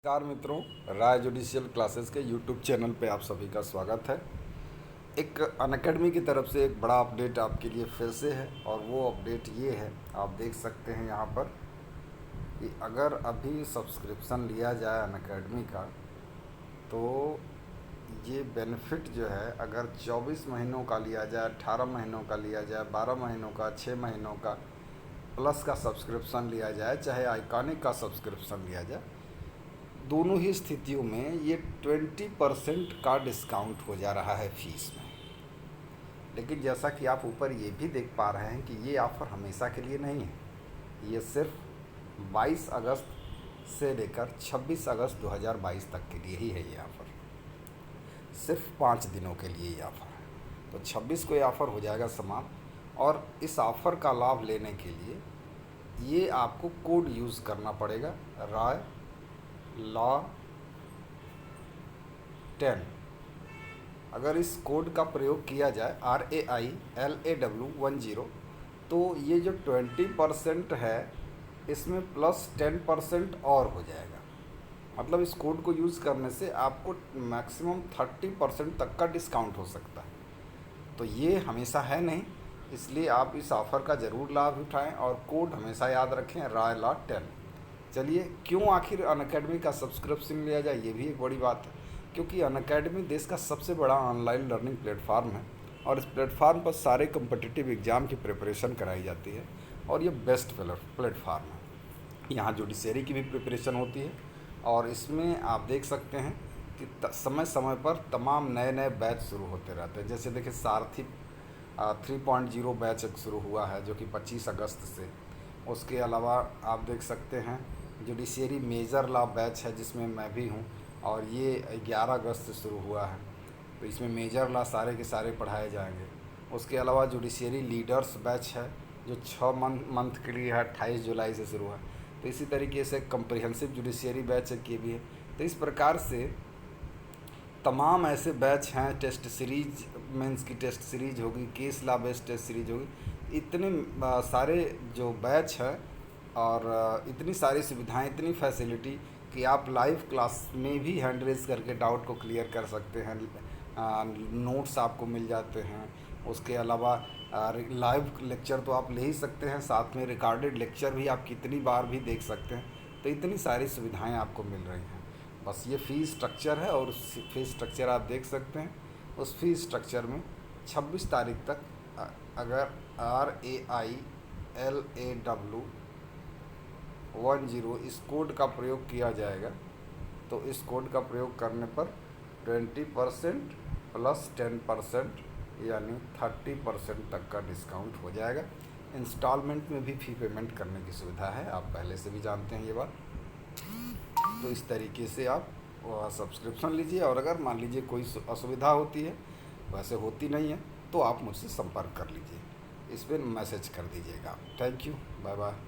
नमस्कार मित्रों, राय judicial classes के यूट्यूब चैनल पे आप सभी का स्वागत है। एक अनअकैडमी की तरफ से एक बड़ा अपडेट आपके लिए फिर से है और वो अपडेट ये है, आप देख सकते हैं यहाँ पर कि अगर अभी सब्सक्रिप्शन लिया जाए अनअकैडमी का तो ये बेनिफिट जो है, अगर 24 महीनों का लिया जाए, 18 महीनों का लिया जाए, 12 महीनों का, 6 महीनों का प्लस का सब्सक्रिप्शन लिया जाए, चाहे आइकॉनिक का सब्सक्रिप्शन लिया जाए, दोनों ही स्थितियों में ये 20% का डिस्काउंट हो जा रहा है फीस में। लेकिन जैसा कि आप ऊपर ये भी देख पा रहे हैं कि ये ऑफ़र हमेशा के लिए नहीं है। ये सिर्फ 22 अगस्त से लेकर 26 अगस्त 2022 तक के लिए ही है ये ऑफ़र। सिर्फ 5 दिनों के लिए ये ऑफ़र है। तो 26 को ये ऑफ़र हो जाएगा समाप्त, और इस ऑफ़र का लाभ लेने के लिए ये आपको कोड यूज़ करना पड़ेगा, राय लॉ 10। अगर इस कोड का प्रयोग किया जाए RAILAW10, तो ये जो 20% है इसमें प्लस 10% और हो जाएगा। मतलब इस कोड को यूज़ करने से आपको मैक्सिमम 30% तक का डिस्काउंट हो सकता है। तो ये हमेशा है नहीं, इसलिए आप इस ऑफ़र का ज़रूर लाभ उठाएं और कोड हमेशा याद रखें, राय लॉ 10। चलिए, क्यों आखिर अनअकैडमी का सब्सक्रिप्शन लिया जाए, ये भी एक बड़ी बात है। क्योंकि अनअकैडमी देश का सबसे बड़ा ऑनलाइन लर्निंग प्लेटफार्म है और इस प्लेटफार्म पर सारे कम्पिटिटिव एग्ज़ाम की प्रिपरेशन कराई जाती है और ये बेस्ट प्लेटफार्म है। यहाँ जुडिशरी की भी प्रिपरेशन होती है और इसमें आप देख सकते हैं कि समय समय पर तमाम नए नए बैच शुरू होते रहते हैं। जैसे देखिए, सारथी 3.0 बैच एक शुरू हुआ है जो कि 25 अगस्त से। उसके अलावा आप देख सकते हैं जुडिशरी मेजर लॉ बैच है जिसमें मैं भी हूँ, और ये 11 अगस्त से शुरू हुआ है। तो इसमें मेजर लॉ सारे के सारे पढ़ाए जाएंगे। उसके अलावा जुडिशरी लीडर्स बैच है जो 6 मंथ के लिए है, 28 जुलाई से शुरू है। तो इसी तरीके से कम्प्रिहेंसिव जुडिशरी बैच एक ये भी है। तो इस प्रकार से तमाम ऐसे बैच हैं। टेस्ट सीरीज, मेंस की टेस्ट सीरीज होगी, case law based test series होगी। इतने सारे जो बैच हैं और इतनी सारी सुविधाएं, इतनी फैसिलिटी कि आप लाइव क्लास में भी हैंड रेज करके डाउट को क्लियर कर सकते हैं। नोट्स आपको मिल जाते हैं। उसके अलावा लाइव लेक्चर तो आप ले ही सकते हैं, साथ में रिकॉर्डेड लेक्चर भी आप कितनी बार भी देख सकते हैं। तो इतनी सारी सुविधाएं आपको मिल रही हैं। बस ये फ़ीस स्ट्रक्चर है और उस फ़ीस स्ट्रक्चर आप देख सकते हैं। उस फ़ीस स्ट्रक्चर में 26 तारीख तक अगर RAILAW10 इस कोड का प्रयोग किया जाएगा तो इस कोड का प्रयोग करने पर 20% प्लस 10% यानी 30% तक का डिस्काउंट हो जाएगा। इंस्टॉलमेंट में भी फ़ी पेमेंट करने की सुविधा है, आप पहले से भी जानते हैं ये बात। तो इस तरीके से आप सब्सक्रिप्शन लीजिए, और अगर मान लीजिए कोई असुविधा होती है, वैसे होती नहीं है, तो आप मुझसे संपर्क कर लीजिए, इस पर मैसेज कर दीजिएगा। Thank you, bye bye.